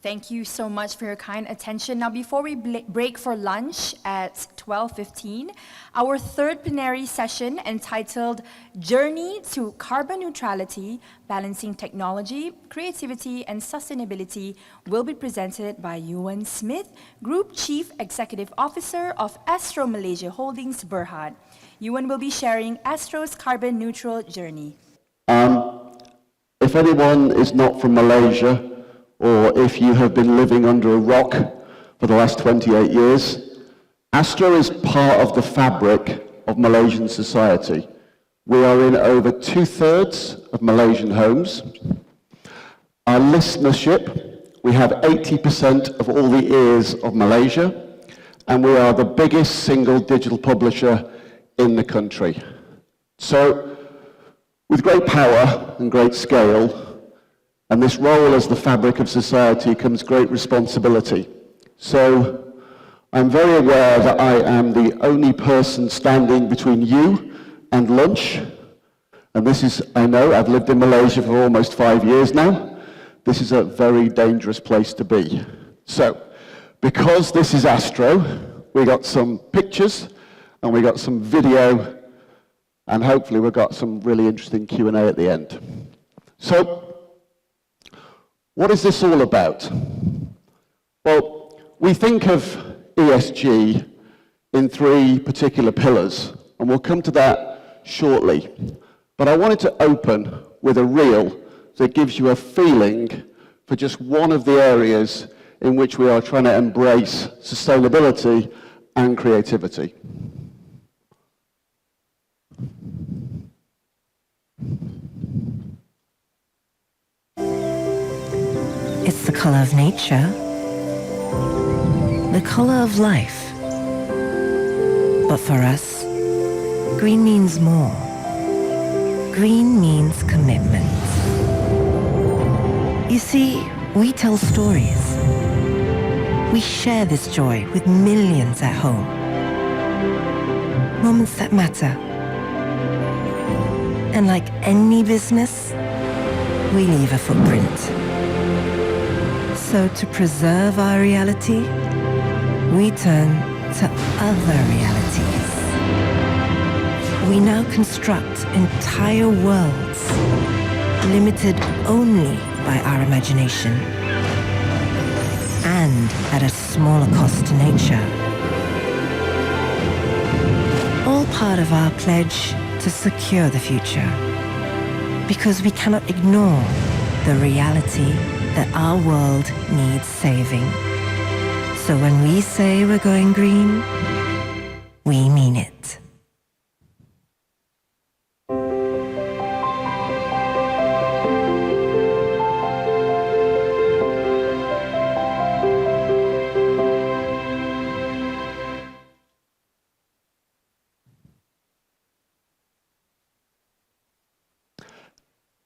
Thank you so much for your kind attention. Now, before we break for lunch at 12:15, our third plenary session entitled Journey to Carbon Neutrality, Balancing Technology, Creativity, and Sustainability will be presented by Ewan Smith, Group Chief Executive Officer of Astro Malaysia Holdings Berhad. Ewan will be sharing Astro's carbon neutral journey. If anyone is not from Malaysia, or if you have been living under a rock for the last 28 years, Astro is part of the fabric of Malaysian society. We are in over 2/3 of Malaysian homes. Our listenership, we have 80% of all the ears of Malaysia, and we are the biggest single digital publisher in the country. So, with great power and great scale, and this role as the fabric of society comes great responsibility. So I'm very aware that I am the only person standing between you and lunch. And this is, I know, I've lived in Malaysia for almost 5 years now. This is a very dangerous place to be. So, because this is Astro, we got some pictures and we got some video, and hopefully we've got some really interesting Q&A at the end. So, what is this all about? Well, we think of ESG in 3 particular pillars, and we'll come to that shortly. But I wanted to open with a reel that gives you a feeling for just one of the areas in which we are trying to embrace sustainability and creativity. It's the color of nature, the color of life. But for us, green means more. Green means commitment. You see, we tell stories. We share this joy with millions at home. Moments that matter. And like any business, we leave a footprint. So to preserve our reality, we turn to other realities. We now construct entire worlds, limited only by our imagination, and at a smaller cost to nature. All part of our pledge to secure the future, because we cannot ignore the reality that our world needs saving. So when we say we're going green, we mean it.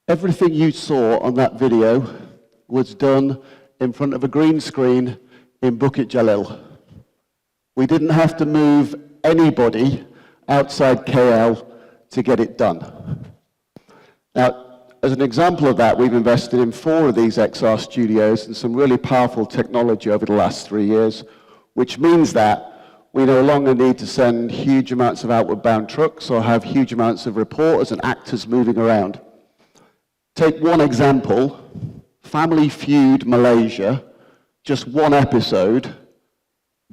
Everything you saw on that video was done in front of a green screen in Bukit Jalil. We didn't have to move anybody outside KL to get it done. Now, as an example of that, we've invested in 4 of these XR studios and some really powerful technology over the last 3 years, which means that we no longer need to send huge amounts of outward bound trucks or have huge amounts of reporters and actors moving around. Take one example, Family Feud Malaysia, just 1 episode,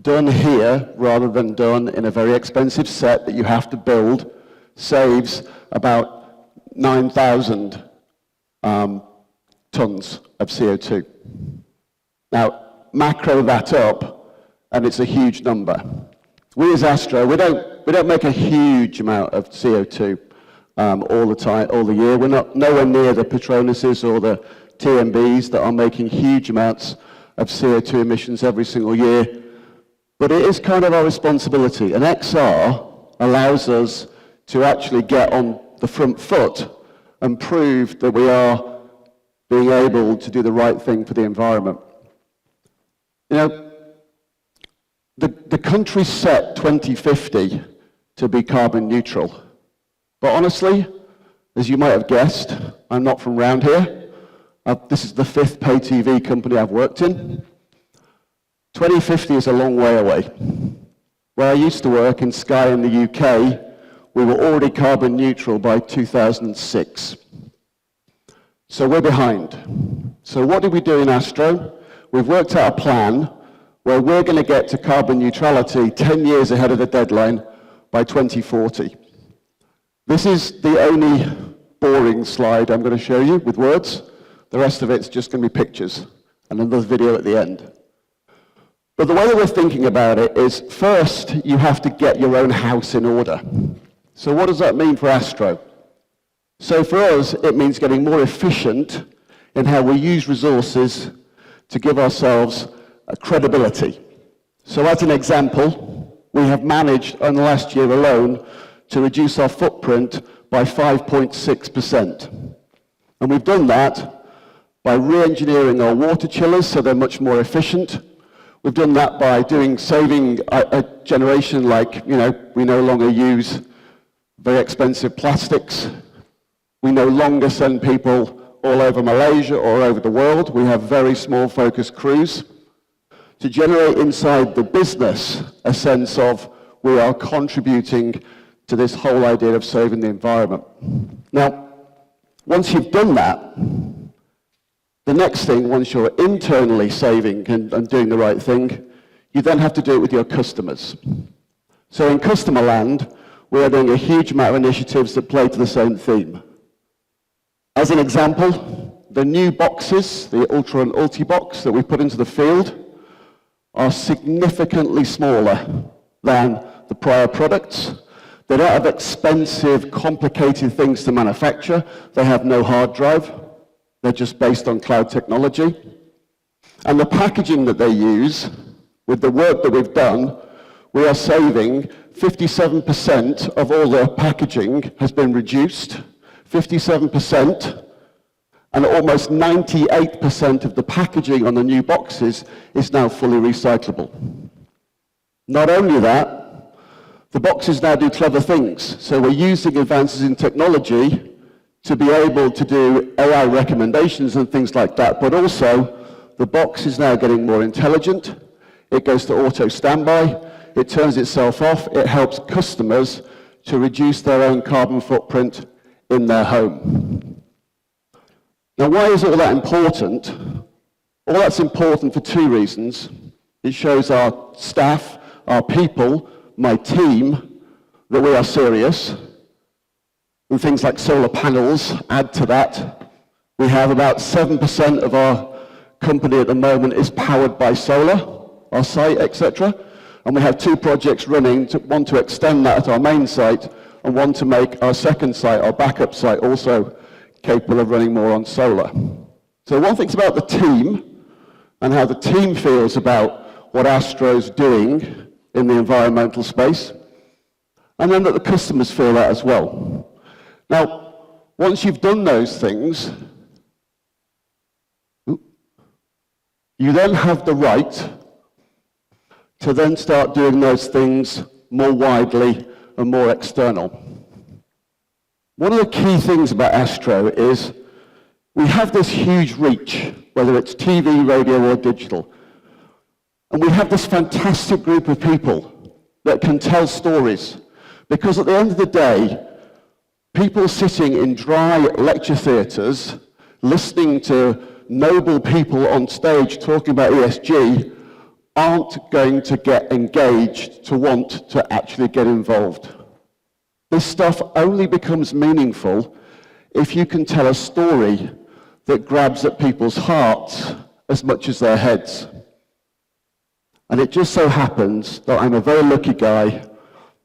done here rather than done in a very expensive set that you have to build, saves about 9,000 tons of CO2. Now, macro that up, and it's a huge number. We as Astro, we don't make a huge amount of CO2 all the time, all the year. We're nowhere near the Petronases or the TMBs that are making huge amounts of CO2 emissions every single year. But it is kind of our responsibility. And XR allows us to actually get on the front foot and prove that we are being able to do the right thing for the environment. You know, the country set 2050 to be carbon neutral. But honestly, as you might have guessed, I'm not from around here. This is the 5th pay TV company I've worked in. 2050 is a long way away. Where I used to work in Sky in the UK, we were already carbon neutral by 2006. So we're behind. So what did we do in Astro? We've worked out a plan where we're going to get to carbon neutrality 10 years ahead of the deadline by 2040. This is the only boring slide I'm going to show you with words. The rest of it's just going to be pictures and another video at the end. But the way that we're thinking about it is, first, you have to get your own house in order. So what does that mean for Astro? So for us, it means getting more efficient in how we use resources to give ourselves a credibility. So as an example, we have managed in the last year alone to reduce our footprint by 5.6%. And we've done that by re-engineering our water chillers so they're much more efficient. We've done that by saving a generation like, we no longer use very expensive plastics. We no longer send people all over Malaysia or over the world. We have very small focused crews to generate inside the business a sense of we are contributing to this whole idea of saving the environment. Now, once you've done that, the next thing, once you're internally saving and doing the right thing, you then have to do it with your customers. So in customer land, we are doing a huge amount of initiatives that play to the same theme. As an example, the new boxes, the Ultra and Ultibox that we put into the field, are significantly smaller than the prior products. They don't have expensive, complicated things to manufacture. They have no hard drive. They're just based on cloud technology. And the packaging that they use, with the work that we've done, we are saving 57% of all the packaging has been reduced, 57%, and almost 98% of the packaging on the new boxes is now fully recyclable. Not only that, the boxes now do clever things. So we're using advances in technology to be able to do AI recommendations and things like that, but also the box is now getting more intelligent. It goes to auto standby. It turns itself off. It helps customers to reduce their own carbon footprint in their home. Now, why is all that important? All that's important for two reasons. It shows our staff, our people, my team, that we are serious. And things like solar panels add to that. We have about 7% of our company at the moment is powered by solar, our site, etc. And we have 2 projects running, one to extend that at our main site, and one to make our second site, our backup site, also capable of running more on solar. So one thinks about the team and how the team feels about what Astro's doing in the environmental space, and then that the customers feel that as well. Now, once you've done those things, you then have the right to then start doing those things more widely and more external. One of the key things about Astro is we have this huge reach, whether it's TV, radio, or digital. And we have this fantastic group of people that can tell stories. Because at the end of the day, people sitting in dry lecture theatres, listening to noble people on stage talking about ESG, aren't going to get engaged to want to actually get involved. This stuff only becomes meaningful if you can tell a story that grabs at people's hearts as much as their heads. And it just so happens that I'm a very lucky guy.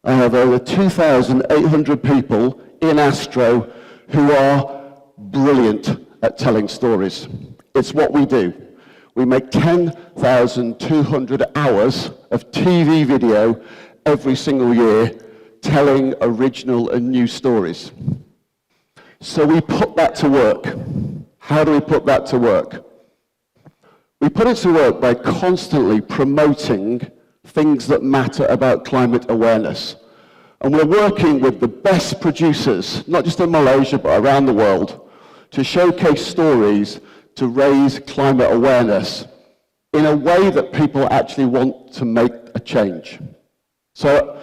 I have over 2,800 people in Astro who are brilliant at telling stories. It's what we do. We make 10,200 hours of TV video every single year telling original and new stories. So we put that to work. How do we put that to work? We put it to work by constantly promoting things that matter about climate awareness. And we're working with the best producers, not just in Malaysia, but around the world, to showcase stories to raise climate awareness in a way that people actually want to make a change. So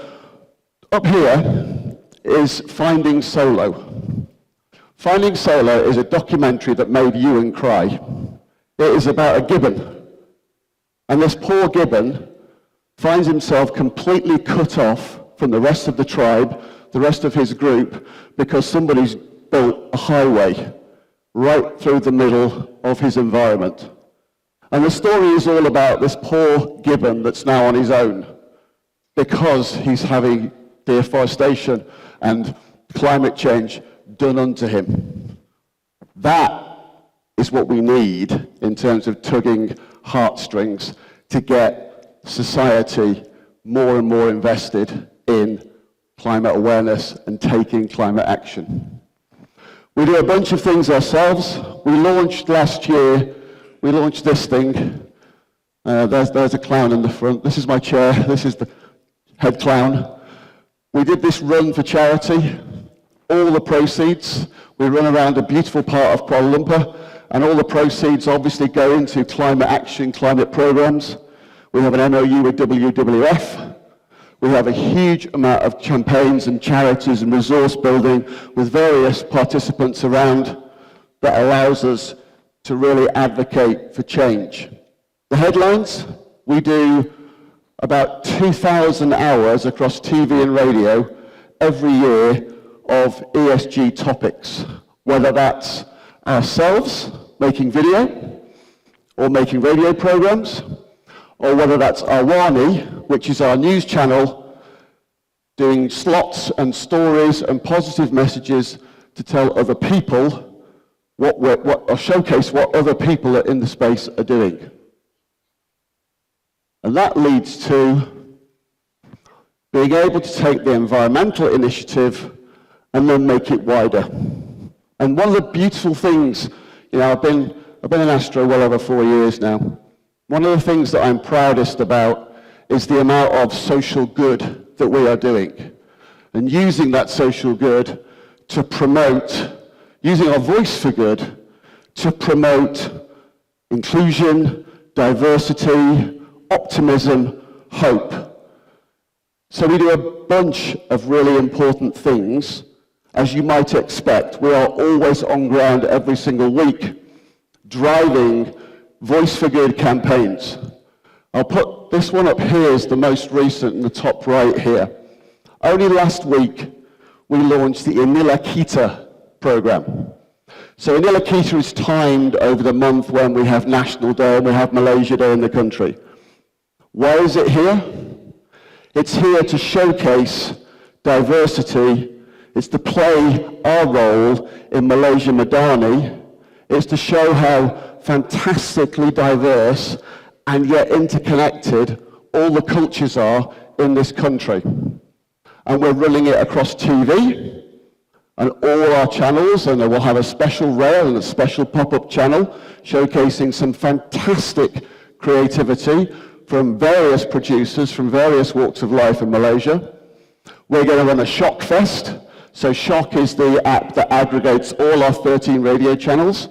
up here is Finding Solo. Finding Solo is a documentary that made Ewan cry. It is about a gibbon. And this poor gibbon finds himself completely cut off from the rest of the tribe, the rest of his group, because somebody's built a highway right through the middle of his environment. And the story is all about this poor gibbon that's now on his own because he's having deforestation and climate change done unto him. That is what we need in terms of tugging heartstrings to get society more and more invested in climate awareness and taking climate action. We do a bunch of things ourselves. We launched last year, we launched this thing. There's a clown in the front. This is my chair. This is the head clown. We did this run for charity. All the proceeds, we run around a beautiful part of Kuala Lumpur, and all the proceeds obviously go into climate action, climate programs. We have an MOU with WWF. We have a huge amount of campaigns and charities and resource building with various participants around that allows us to really advocate for change. The headlines, we do about 2,000 hours across TV and radio every year of ESG topics, whether that's ourselves making video or making radio programs, or whether that's Awani, which is our news channel, doing slots and stories and positive messages to tell other people or showcase what other people in the space are doing. And that leads to being able to take the environmental initiative and then make it wider. And one of the beautiful things, I've been in Astro well over 4 years now. One of the things that I'm proudest about is the amount of social good that we are doing. And using that social good to promote, using our voice for good, to promote inclusion, diversity, optimism, hope. So we do a bunch of really important things. As you might expect, we are always on ground every single week, driving Voice for Good campaigns. I'll put this one up here as the most recent in the top right here. Only last week, we launched the Inilah Kita program. So Inilah Kita is timed over the month when we have National Day and we have Malaysia Day in the country. Why is it here? It's here to showcase diversity. It's to play our role in Malaysia Madani. It's to show how fantastically diverse and yet interconnected all the cultures are in this country. And we're running it across TV and all our channels, and we'll have a special rail and a special pop-up channel showcasing some fantastic creativity from various producers from various walks of life in Malaysia. We're going to run a Shock Fest. So Shock is the app that aggregates all our 13 radio channels.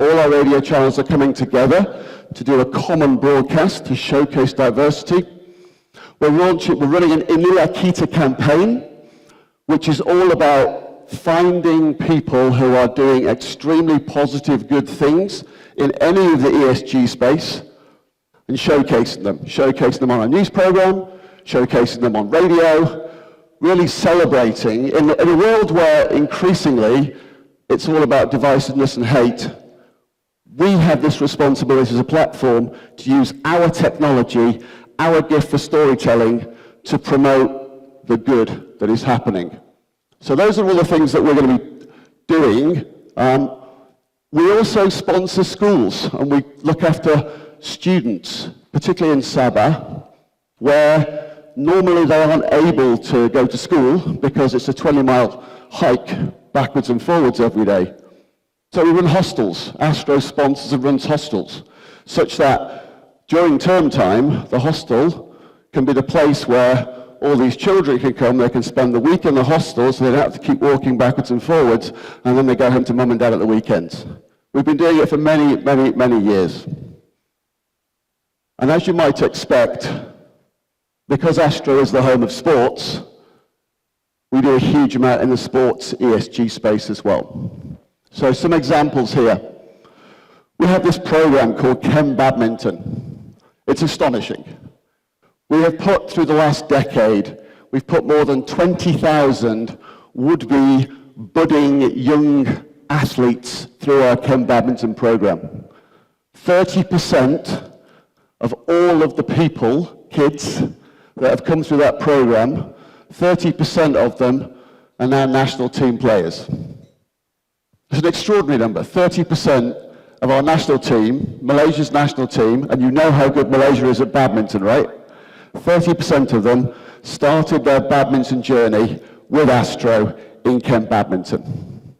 All our radio channels are coming together to do a common broadcast to showcase diversity. We're running an Inilah Kita campaign, which is all about finding people who are doing extremely positive, good things in any of the ESG space and showcasing them on a news program, showcasing them on radio, really celebrating in a world where increasingly it's all about divisiveness and hate. We have this responsibility as a platform to use our technology, our gift for storytelling, to promote the good that is happening. So those are all the things that we're going to be doing. We also sponsor schools, and we look after students, particularly in Sabah, where normally they aren't able to go to school because it's a 20-mile hike backwards and forwards every day. So we run hostels. Astro sponsors and runs hostels, such that during term time, the hostel can be the place where all these children can come, they can spend the week in the hostel, so they don't have to keep walking backwards and forwards, and then they go home to mum and dad at the weekends. We've been doing it for many, many, many years. And as you might expect, because Astro is the home of sports, we do a huge amount in the sports ESG space as well. So some examples here. We have this program called Chem Badminton. It's astonishing. We have put, through the last decade, we've put more than 20,000 would-be budding young athletes through our Chem Badminton program. 30% of all of the people, kids, that have come through that program, 30% of them are now national team players. It's an extraordinary number. 30% of our national team, Malaysia's national team, and you know how good Malaysia is at badminton, right? 30% of them started their badminton journey with Astro in Chem Badminton.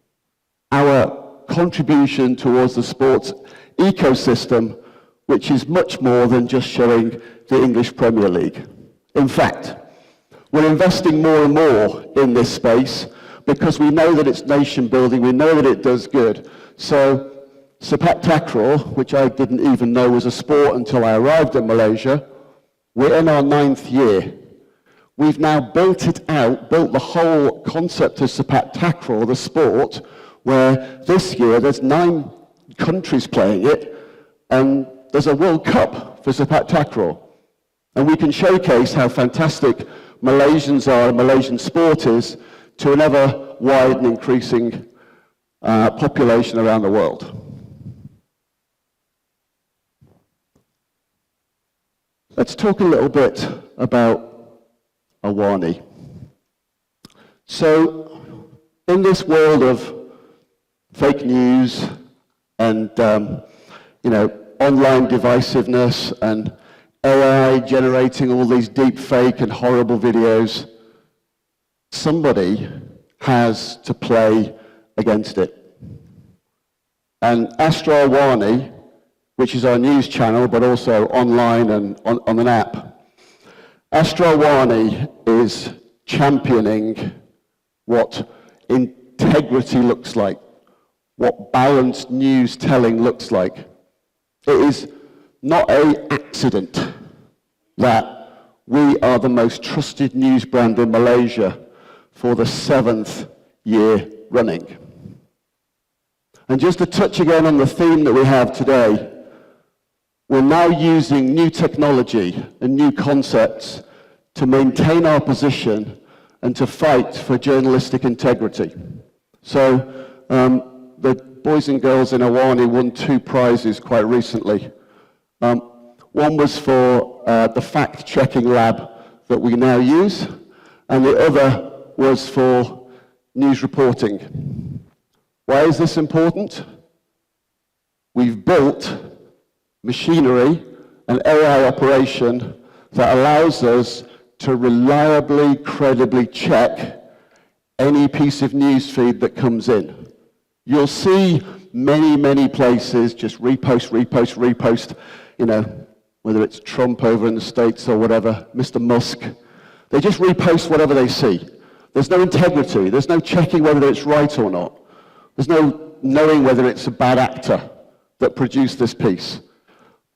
Our contribution towards the sports ecosystem, which is much more than just showing the English Premier League. In fact, we're investing more and more in this space because we know that it's nation building, we know that it does good. So sepak takraw, which I didn't even know was a sport until I arrived in Malaysia, we're in our 9th year. We've now built it out, built the whole concept of sepak takraw, the sport, where this year there's 9 countries playing it, and there's a World Cup for sepak takraw. And we can showcase how fantastic Malaysians are and Malaysian sport is to an ever wide and increasing population around the world. Let's talk a little bit about Awani. So, in this world of fake news and online divisiveness and AI generating all these deep fake and horrible videos, somebody has to play against it. And Astro Awani, which is our news channel, but also online and on an app, Astro Awani is championing what integrity looks like, what balanced news telling looks like. It is not an accident that we are the most trusted news brand in Malaysia for the 7th year running. And just to touch again on the theme that we have today, we're now using new technology and new concepts to maintain our position and to fight for journalistic integrity. So the boys and girls in Awani won 2 prizes quite recently. One was for the fact-checking lab that we now use, and the other was for news reporting. Why is this important? We've built machinery and AI operation that allows us to reliably, credibly check any piece of news feed that comes in. You'll see many, many places just repost, whether it's Trump over in the States or whatever, Mr. Musk. They just repost whatever they see. There's no integrity. There's no checking whether it's right or not. There's no knowing whether it's a bad actor that produced this piece.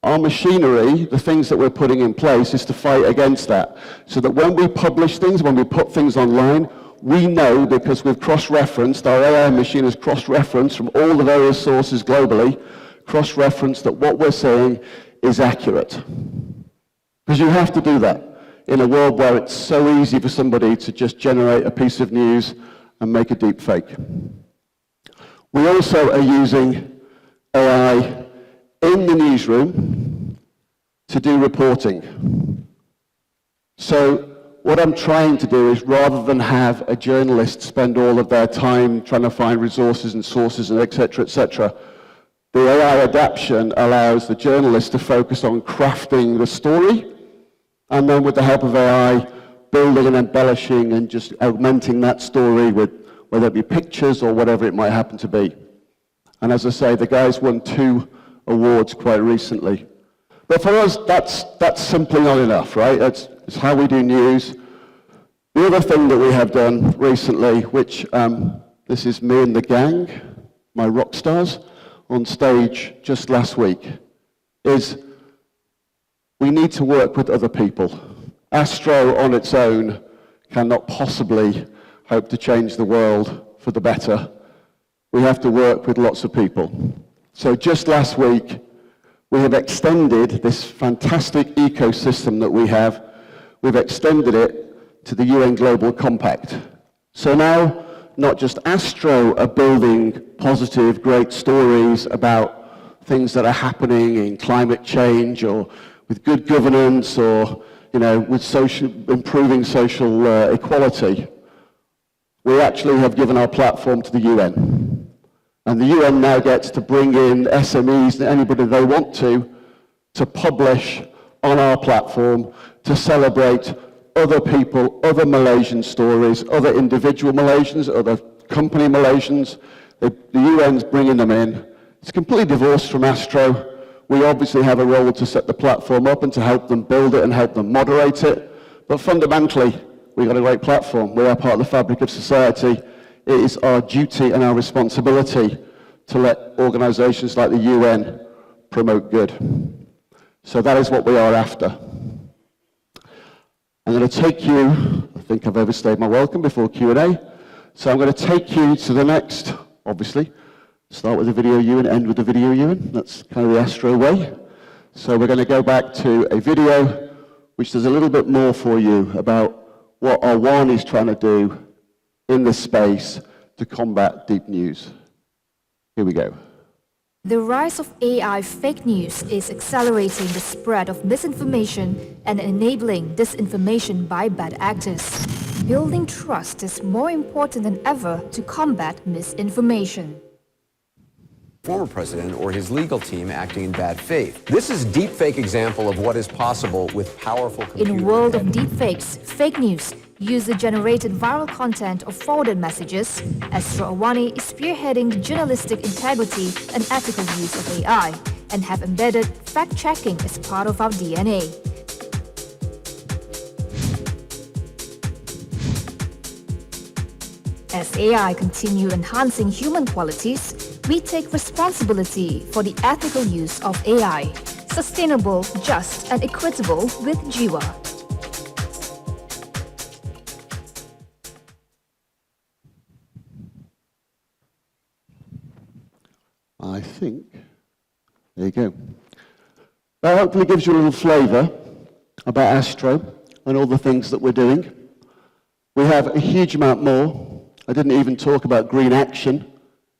Our machinery, the things that we're putting in place, is to fight against that. So that when we publish things, when we put things online, we know, because we've cross-referenced, our AI machine has cross-referenced from all the various sources globally, cross-referenced that what we're saying is accurate. Because you have to do that in a world where it's so easy for somebody to just generate a piece of news and make a deep fake. We also are using AI in the newsroom to do reporting. So what I'm trying to do is, rather than have a journalist spend all of their time trying to find resources and sources and et cetera, the AI adaptation allows the journalist to focus on crafting the story, and then with the help of AI, building and embellishing and just augmenting that story with whether it be pictures or whatever it might happen to be. And as I say, the guys won 2 awards quite recently. But for us, that's simply not enough, right? It's how we do news. The other thing that we have done recently, which this is me and the gang, my rock stars, on stage just last week is we need to work with other people. Astro on its own cannot possibly hope to change the world for the better. We have to work with lots of people. So just last week, we have extended this fantastic ecosystem that we have, we've extended it to the UN Global Compact. So now, not just Astro are building positive, great stories about things that are happening in climate change or with good governance or, with improving social equality. We actually have given our platform to the UN. And the UN now gets to bring in SMEs and anybody they want to publish on our platform to celebrate other people, other Malaysian stories, other individual Malaysians, other company Malaysians. The UN's bringing them in. It's completely divorced from Astro. We obviously have a role to set the platform up and to help them build it and help them moderate it. But fundamentally, we've got a great platform. We are part of the fabric of society. It is our duty and our responsibility to let organizations like the UN promote good. So that is what we are after. I'm going to take you, I think I've overstayed my welcome before Q&A, so I'm going to take you to the next, obviously, start with the video UN, end with the video UN. That's kind of the Astro way. So we're going to go back to a video which does a little bit more for you about what Awani is trying to do in this space to combat deep news. Here we go. The rise of AI fake news is accelerating the spread of misinformation and enabling disinformation by bad actors. Building trust is more important than ever to combat misinformation. Former president or his legal team acting in bad faith. This is a deepfake example of what is possible with powerful computers. In a world of deepfakes, fake news, user-generated viral content or forwarded messages, Astro Awani is spearheading the journalistic integrity and ethical use of AI and have embedded fact-checking as part of our DNA. As AI continue enhancing human qualities, we take responsibility for the ethical use of AI, sustainable, just, and equitable with Jiwa. I think, there you go. That hopefully gives you a little flavour about Astro and all the things that we're doing. We have a huge amount more. I didn't even talk about Green Action,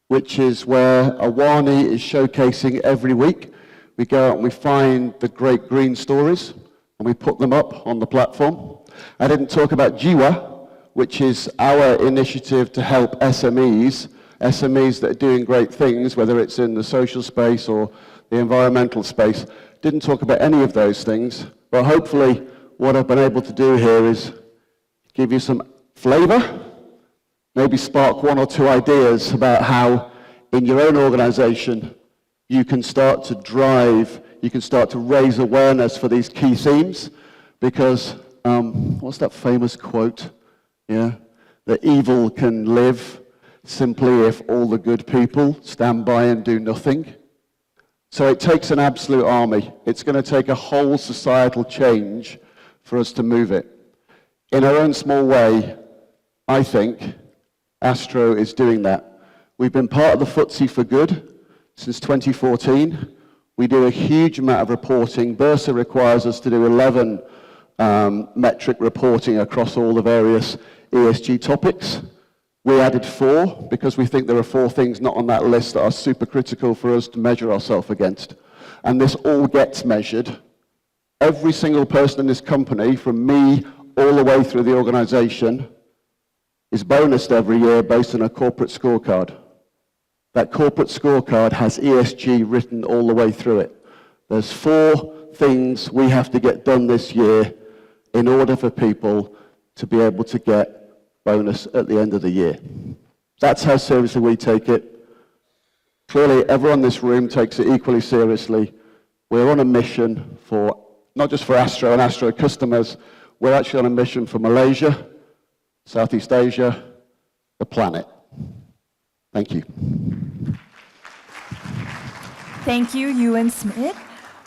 which is where Awani is showcasing every week. We go out and we find the great green stories and we put them up on the platform. I didn't talk about Jiwa, which is our initiative to help SMEs that are doing great things, whether it's in the social space or the environmental space. Didn't talk about any of those things, but hopefully what I've been able to do here is give you some flavor, maybe spark one or two ideas about how in your own organization you can start to drive, you can start to raise awareness for these key themes, because what's that famous quote? Yeah, that evil can live simply if all the good people stand by and do nothing. So it takes an absolute army. It's going to take a whole societal change for us to move it. In our own small way, I think Astro is doing that. We've been part of the FTSE for Good since 2014. We do a huge amount of reporting. Bursa requires us to do 11 metric reporting across all the various ESG topics. We added 4 because we think there are 4 things not on that list that are super critical for us to measure ourselves against. And this all gets measured. Every single person in this company, from me all the way through the organization, is bonused every year based on a corporate scorecard. That corporate scorecard has ESG written all the way through it. There's 4 things we have to get done this year in order for people to be able to get bonus at the end of the year. That's how seriously we take it. Clearly, everyone in this room takes it equally seriously. We're on a mission for, not just for Astro and Astro customers, we're actually on a mission for Malaysia, Southeast Asia, the planet. Thank you. Thank you, Ewan Smith.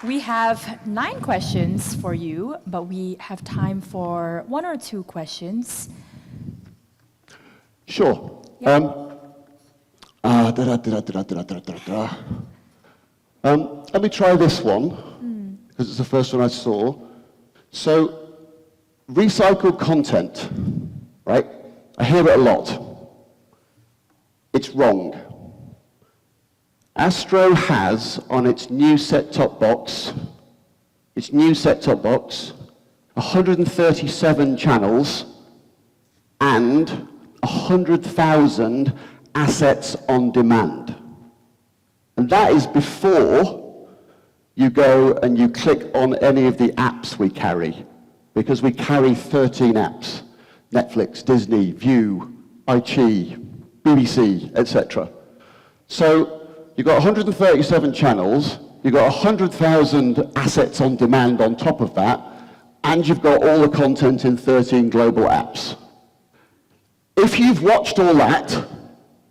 We have 9 questions for you, but we have time for 1 or 2 questions. Sure. Yeah. Let me try this one, because it's the first one I saw. So, recycled content, right? I hear it a lot. It's wrong. Astro has on its new set-top box, 137 channels and 100,000 assets on demand. And that is before you go and you click on any of the apps we carry, because we carry 13 apps: Netflix, Disney, View, iQIYI, BBC, etc. So you've got 137 channels, you've got 100,000 assets on demand on top of that, and you've got all the content in 13 global apps. If you've watched all that,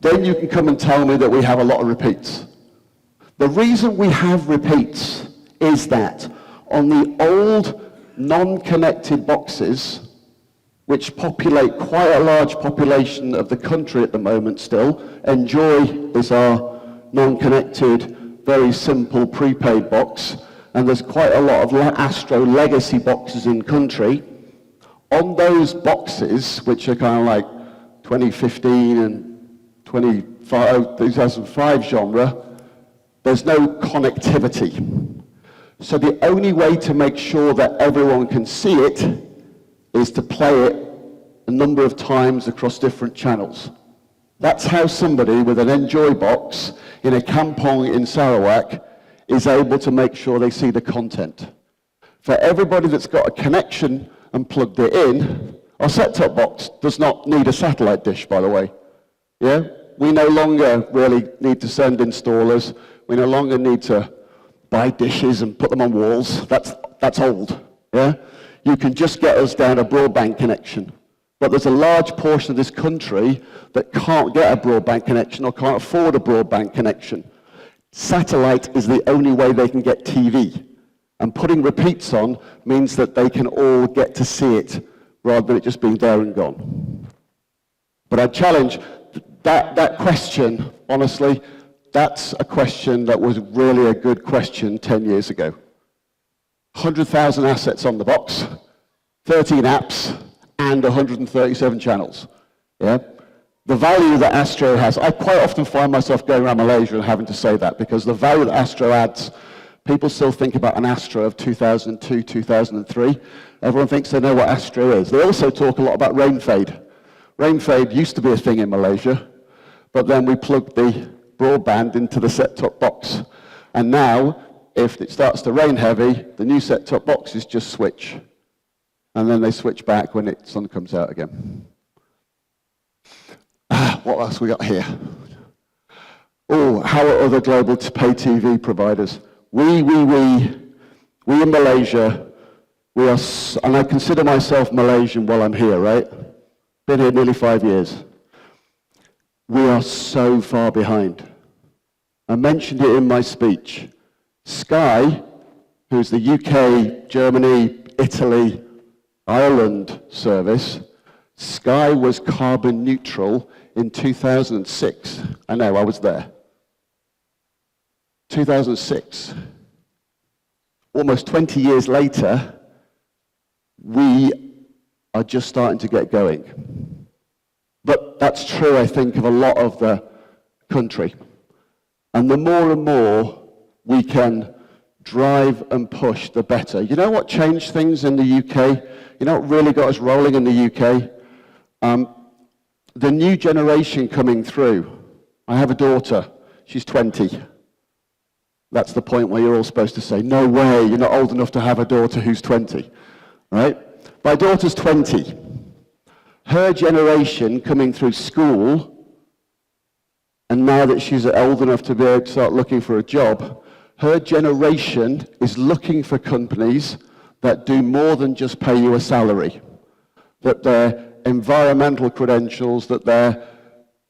then you can come and tell me that we have a lot of repeats. The reason we have repeats is that on the old non-connected boxes, which populate quite a large population of the country at the moment still, Enjoy is our non-connected, very simple prepaid box, and there's quite a lot of Astro legacy boxes in country. On those boxes, which are kind of like 2015 and 2005 genre, there's no connectivity. So the only way to make sure that everyone can see it is to play it a number of times across different channels. That's how somebody with an Enjoy box in a kampong in Sarawak is able to make sure they see the content. For everybody that's got a connection and plugged it in, our set-top box does not need a satellite dish, by the way. Yeah? We no longer really need to send installers. We no longer need to buy dishes and put them on walls. That's old. Yeah? You can just get us down a broadband connection. But there's a large portion of this country that can't get a broadband connection or can't afford a broadband connection. Satellite is the only way they can get TV. And putting repeats on means that they can all get to see it rather than it just being there and gone. But I challenge that question, honestly, that's a question that was really a good question 10 years ago. 100,000 assets on the box, 13 apps, and 137 channels. Yeah? The value that Astro has, I quite often find myself going around Malaysia and having to say that, because the value that Astro adds, people still think about an Astro of 2002, 2003. Everyone thinks they know what Astro is. They also talk a lot about rain fade. Rain fade used to be a thing in Malaysia, but then we plugged the broadband into the set-top box. And now, if it starts to rain heavy, the new set-top boxes just switch. And then they switch back when the sun comes out again. What else we got here? Oh, how are other global pay TV providers? We in Malaysia, we are, and I consider myself Malaysian while I'm here, right? Been here nearly 5 years. We are so far behind. I mentioned it in my speech. Sky, who's the UK, Germany, Italy, Ireland service, Sky was carbon neutral in 2006. I know, I was there. 2006. Almost 20 years later, we are just starting to get going. But that's true, I think, of a lot of the country. And the more and more we can drive and push, the better. You know what changed things in the UK? You know what really got us rolling in the UK? The new generation coming through. I have a daughter. She's 20. That's the point where you're all supposed to say, no way, you're not old enough to have a daughter who's 20. Right? My daughter's 20. Her generation coming through school, and now that she's old enough to be able to start looking for a job, her generation is looking for companies that do more than just pay you a salary. That their environmental credentials, that their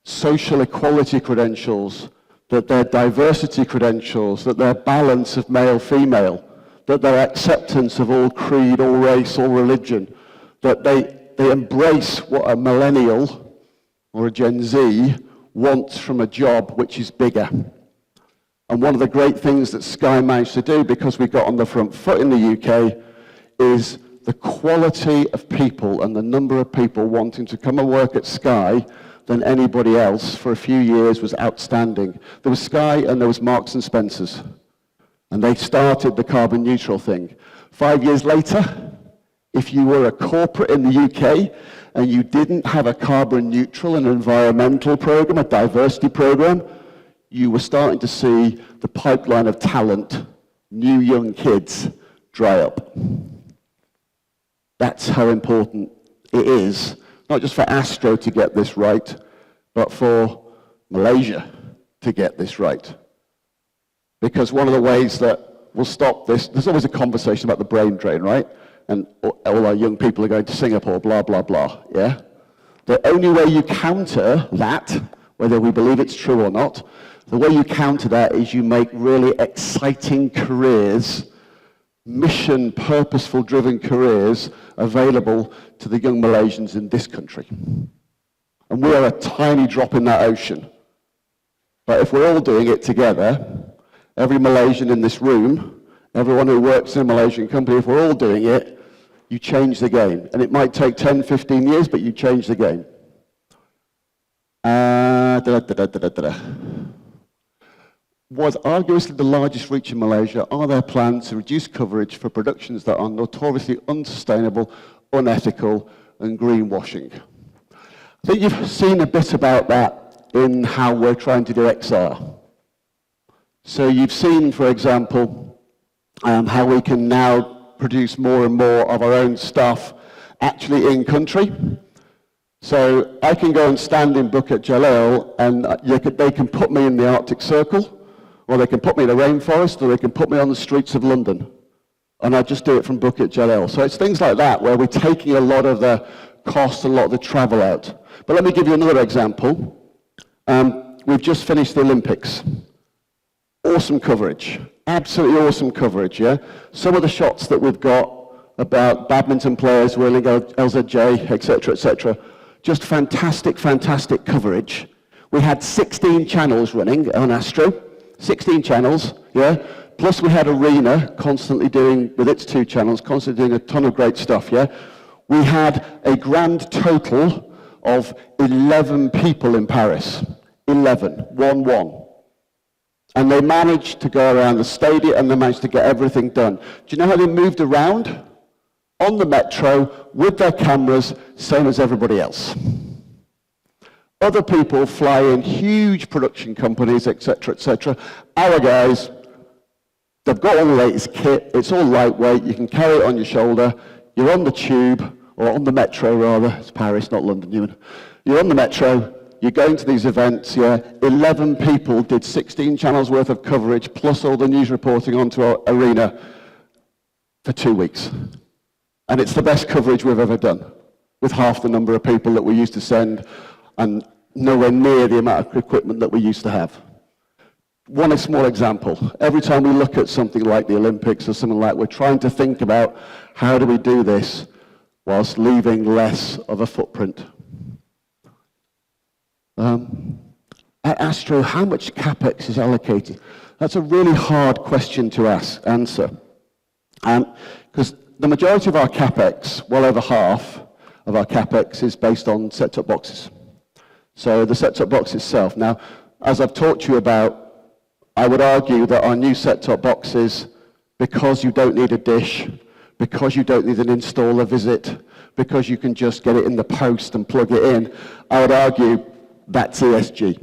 social equality credentials, that their diversity credentials, that their balance of male-female, that their acceptance of all creed, all race, all religion, that they embrace what a millennial or a Gen Z wants from a job which is bigger. And one of the great things that Sky managed to do, because we got on the front foot in the UK, is the quality of people and the number of people wanting to come and work at Sky than anybody else for a few years was outstanding. There was Sky and there was Marks and Spencer's. And they started the carbon neutral thing. 5 years later, if you were a corporate in the UK and you didn't have a carbon neutral and environmental program, a diversity program, you were starting to see the pipeline of talent, new young kids, dry up. That's how important it is, not just for Astro to get this right, but for Malaysia to get this right. Because one of the ways that will stop this, there's always a conversation about the brain drain, right? And all our young people are going to Singapore, blah, blah, blah, yeah? The only way you counter that, whether we believe it's true or not, the way you counter that is you make really exciting careers, mission, purposeful driven careers available to the young Malaysians in this country. And we are a tiny drop in that ocean. But if we're all doing it together, every Malaysian in this room, everyone who works in a Malaysian company, if we're all doing it, you change the game. And it might take 10, 15 years, but you change the game. Was arguably the largest reach in Malaysia, are there plans to reduce coverage for productions that are notoriously unsustainable, unethical, and greenwashing? I think you've seen a bit about that in how we're trying to do XR. So you've seen, for example, how we can now produce more and more of our own stuff actually in country. So I can go and stand in Bukit Jalil and they can put me in the Arctic Circle, or they can put me in the rainforest, or they can put me on the streets of London. And I just do it from Bukit Jalil. So it's things like that where we're taking a lot of the cost, a lot of the travel out. But let me give you another example. We've just finished the Olympics. Awesome coverage, absolutely awesome coverage, yeah? Some of the shots that we've got about badminton players whirling LZJ, etc., just fantastic, fantastic coverage. We had 16 channels running on Astro, 16 channels, yeah? Plus we had Arena constantly doing, with its 2 channels, constantly doing a ton of great stuff, yeah? We had a grand total of 11 people in Paris. 11, 1-1. And they managed to go around the stadium and they managed to get everything done. Do you know how they moved around? On the metro, with their cameras, same as everybody else. Other people fly in huge production companies, etc. Our guys, they've got all the latest kit, it's all lightweight, you can carry it on your shoulder, you're on the tube, or on the metro rather, it's Paris, not London, you're on the metro, you're going to these events, yeah, 11 people did 16 channels worth of coverage, plus all the news reporting onto our Arena for 2 weeks. And it's the best coverage we've ever done, with half the number of people that we used to send, and nowhere near the amount of equipment that we used to have. One small example, every time we look at something like the Olympics or something like, we're trying to think about how do we do this whilst leaving less of a footprint. At Astro, how much CapEx is allocated? That's a really hard question to answer. Because the majority of our CapEx, well over half of our CapEx, is based on set-top boxes. So the set-top box itself. Now, as I've talked to you about, I would argue that our new set-top boxes, because you don't need a dish, because you don't need an installer visit, because you can just get it in the post and plug it in, I would argue that's ESG.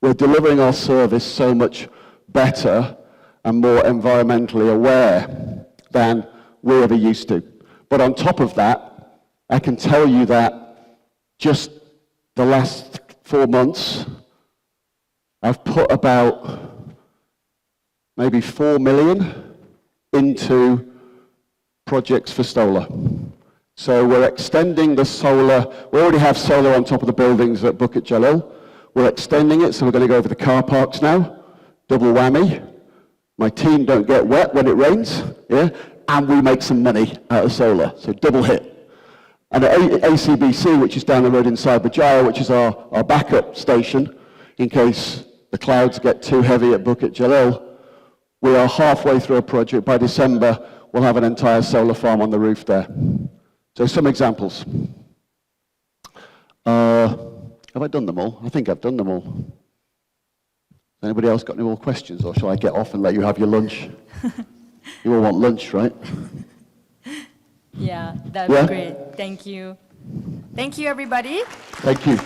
We're delivering our service so much better and more environmentally aware than we ever used to. But on top of that, I can tell you that just the last 4 months, I've put about maybe 4 million into projects for solar. So we're extending the solar. We already have solar on top of the buildings at Bukit Jalil. We're extending it, so we're going to go over the car parks now. Double whammy. My team don't get wet when it rains, yeah? And we make some money out of solar, so double hit. And at ACBC, which is down the road in Cyberjaya, which is our backup station, in case the clouds get too heavy at Bukit Jalil, we are halfway through a project. By December, we'll have an entire solar farm on the roof there. So some examples. Have I done them all? I think I've done them all. Anybody else got any more questions, or shall I get off and let you have your lunch? You all want lunch, right? Yeah, that'd be great. Thank you. Thank you, everybody. Thank you.